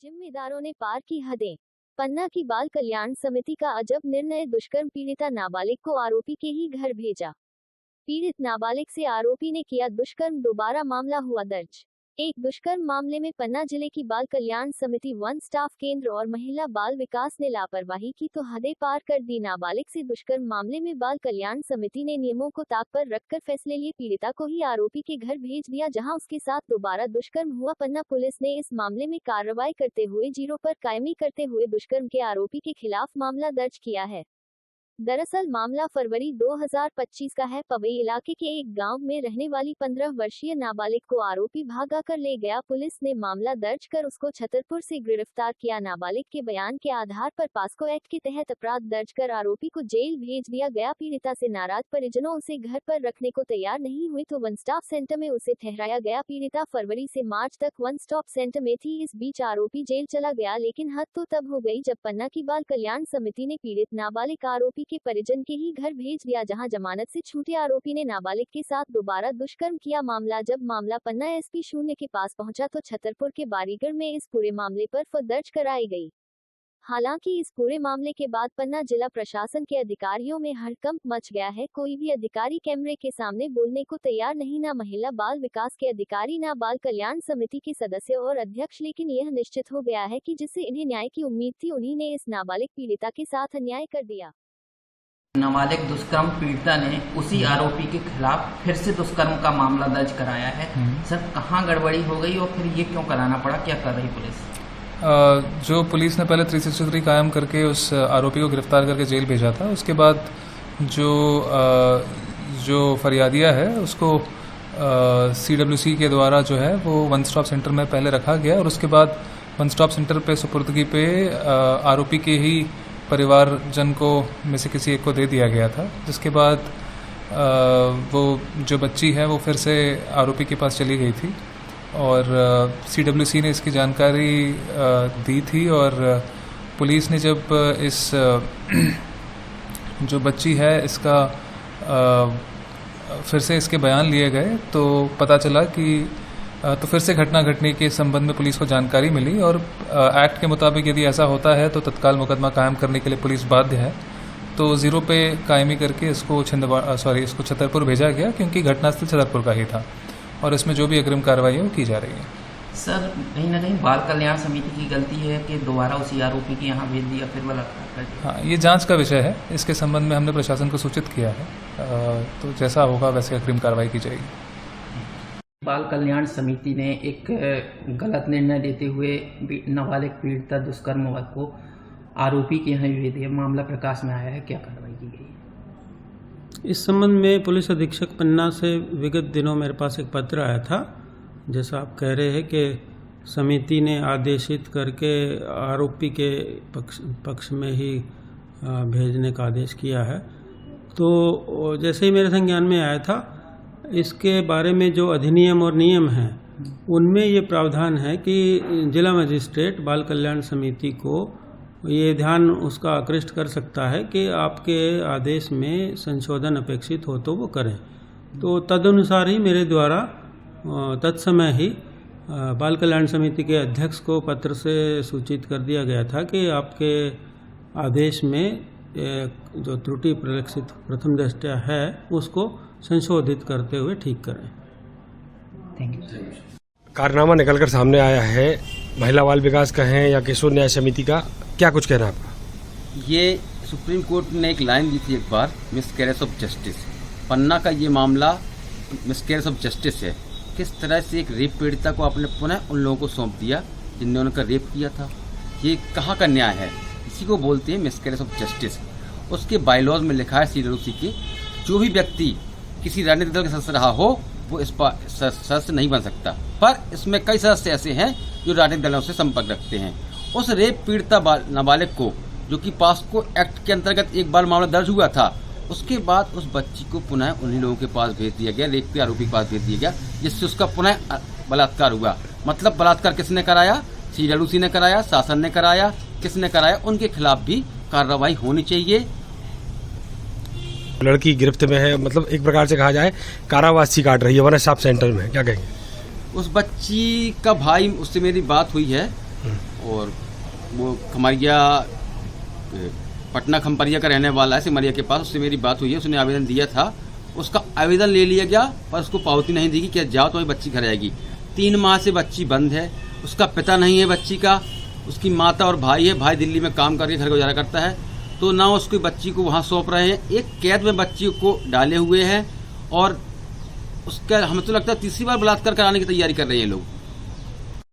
जिम्मेदारों ने पार की हदें। पन्ना की बाल कल्याण समिति का अजब निर्णय, दुष्कर्म पीड़िता नाबालिग को आरोपी के ही घर भेजा। पीड़ित नाबालिग से आरोपी ने किया दुष्कर्म, दोबारा मामला हुआ दर्ज। एक दुष्कर्म मामले में पन्ना जिले की बाल कल्याण समिति वन स्टाफ केंद्र और महिला बाल विकास ने लापरवाही की तो हदें पार कर दी। नाबालिग से दुष्कर्म मामले में बाल कल्याण समिति ने नियमों को ताक पर रखकर फैसले लिए पीड़िता को ही आरोपी के घर भेज दिया, जहां उसके साथ दोबारा दुष्कर्म हुआ। पन्ना पुलिस ने इस मामले में कार्रवाई करते हुए जीरो पर कायमी करते हुए दुष्कर्म के आरोपी के खिलाफ मामला दर्ज किया है। दरअसल मामला फरवरी 2025 का है। पवई इलाके के एक गांव में रहने वाली 15 वर्षीय नाबालिग को आरोपी भागा कर ले गया। पुलिस ने मामला दर्ज कर उसको छतरपुर से गिरफ्तार किया। नाबालिग के बयान के आधार पर पास्को एक्ट के तहत अपराध दर्ज कर आरोपी को जेल भेज दिया गया। पीड़िता से नाराज परिजनों उसे घर पर रखने को तैयार नहीं हुए तो वन स्टॉप सेंटर में उसे ठहराया गया। पीड़िता फरवरी से मार्च तक वन स्टॉप सेंटर में थी। इस बीच आरोपी जेल चला गया, लेकिन हद तो तब हो गई जब पन्ना की बाल कल्याण समिति ने पीड़ित नाबालिग आरोपी के परिजन के ही घर भेज दिया, जहां जमानत से छूटे आरोपी ने नाबालिग के साथ दोबारा दुष्कर्म किया। जब मामला पन्ना एसपी 0 के पास पहुंचा तो छतरपुर के बारीगढ़ में इस पूरे मामले पर एफआईआर दर्ज कराई गई। हालांकि इस पूरे मामले के बाद पन्ना जिला प्रशासन के अधिकारियों में हड़कंप मच गया है। कोई भी अधिकारी कैमरे के सामने बोलने को तैयार नहीं, ना महिला बाल विकास के अधिकारी, ना बाल कल्याण समिति के सदस्य और अध्यक्ष। लेकिन यह निश्चित हो गया है कि जिससे इन्हें न्याय की उम्मीद थी, उन्हीं ने इस नाबालिग पीड़िता के साथ अन्याय कर दिया। नाबालिग दुष्कर्म पीड़िता ने उसी आरोपी के खिलाफ फिर से दुष्कर्म का मामला दर्ज कराया है। सर, कहां गड़बड़ी हो गई और फिर ये क्यों कराना पड़ा, क्या कर रही पुलिस? जो पुलिस ने पहले 363 कायम करके उस आरोपी को गिरफ्तार करके जेल भेजा था, उसके बाद जो फरियादिया है उसको CWC के द्वारा जो है वो वन स्टॉप सेंटर में पहले रखा गया और उसके बाद वन स्टॉप सेंटर पे सुपुर्दगी पे आरोपी के ही परिवारजन को में से किसी एक को दे दिया गया था, जिसके बाद वो जो बच्ची है वो फिर से आरोपी के पास चली गई थी और CWC ने इसकी जानकारी दी थी और पुलिस ने जब इस जो बच्ची है इसका फिर से इसके बयान लिए गए तो पता चला कि तो फिर से घटना घटने के संबंध में पुलिस को जानकारी मिली और एक्ट के मुताबिक यदि ऐसा होता है तो तत्काल मुकदमा कायम करने के लिए पुलिस बाध्य है। तो जीरो पे कायमी करके इसको छतरपुर भेजा गया, क्योंकि घटनास्थल छतरपुर का ही था और इसमें जो भी अग्रिम कार्रवाई है वो की जा रही है। सर, कहीं ना कहीं बाल कल्याण समिति की गलती है कि दोबारा उसी आरोपी के यहाँ भेज दिया, फिर बलात्कार कर दिया। हाँ, ये जांच का विषय है। इसके संबंध में हमने प्रशासन को सूचित किया है, तो जैसा होगा वैसे अग्रिम कार्रवाई की जाएगी। बाल कल्याण समिति ने एक गलत निर्णय देते हुए नाबालिग पीड़िता दुष्कर्म को आरोपी के यहाँ भेज दिया, मामला प्रकाश में आया है, क्या कार्रवाई की गई? इस संबंध में पुलिस अधीक्षक पन्ना से विगत दिनों मेरे पास एक पत्र आया था। जैसा आप कह रहे हैं कि समिति ने आदेशित करके आरोपी के पक्ष में ही भेजने का आदेश किया है। तो जैसे ही मेरे संज्ञान में आया था, इसके बारे में जो अधिनियम और नियम हैं उनमें ये प्रावधान है कि जिला मजिस्ट्रेट बाल कल्याण समिति को ये ध्यान उसका आकृष्ट कर सकता है कि आपके आदेश में संशोधन अपेक्षित हो तो वो करें। तो तदनुसार ही मेरे द्वारा तत्समय ही बाल कल्याण समिति के अध्यक्ष को पत्र से सूचित कर दिया गया था कि आपके आदेश में जो त्रुटि परिलक्षित प्रथम दृष्टया है उसको संशोधित करते हुए ठीक करें। Thank you. कारनामा निकलकर सामने आया है, महिला बाल विकास का है या किशोर न्याय समिति का, क्या कुछ कहना है आपका? ये सुप्रीम कोर्ट ने एक लाइन दी थी एक बार, मिसकैरेज ऑफ जस्टिस। पन्ना का ये मामला मिसकैरेज ऑफ जस्टिस है। किस तरह से एक रेप पीड़िता को आपने पुनः उन लोगों को सौंप दिया जिनने उनका रेप किया था, ये कहाँ का न्याय है? इसी को बोलते हैं मिसकैरेज ऑफ जस्टिस। उसके बायलॉज में लिखा है CWC के, जो भी व्यक्ति किसी राजनीतिक दल का सदस्य रहा हो वो इस पर सदस्य नहीं बन सकता, पर इसमें कई सदस्य ऐसे हैं जो राजनीतिक दलों से संपर्क रखते हैं। उस रेप पीड़िता नाबालिग को, जो कि पास्को एक्ट के अंतर्गत एक बार मामला दर्ज हुआ था, उसके बाद उस बच्ची को पुनः उन्हीं लोगों के पास भेज दिया गया, रेप के आरोपी के पास भेज दिया गया, जिससे उसका पुनः बलात्कार हुआ। मतलब बलात्कार किसने कराया? CWC ने कराया, शासन ने कराया, किसने कराया? उनके खिलाफ भी कार्रवाई होनी चाहिए। लड़की गिरफ्त में है, मतलब एक प्रकार से कहा जाए कारावासी काट रही है वन स्टॉप सेंटर में, क्या कहेंगे? उस बच्ची का भाई, उससे मेरी बात हुई है और वो खमरिया पटना खमपरिया का रहने वाला है, सिमरिया के पास। उससे मेरी बात हुई है, उसने आवेदन दिया था, उसका आवेदन ले लिया गया पर उसको पावती नहीं दी कि क्या जाओ तो बच्ची घर आएगी। 3 माह से बच्ची बंद है, उसका पिता नहीं है बच्ची का, उसकी माता और भाई है। भाई दिल्ली में काम करके घर गुजारा करता है, तो ना उसकी बच्ची को वहाँ सौंप रहे हैं। एक कैद में बच्ची को डाले हुए हैं और उसका हमें तो लगता है तीसरी बार बलात्कार कराने की तैयारी कर रहे हैं लोग।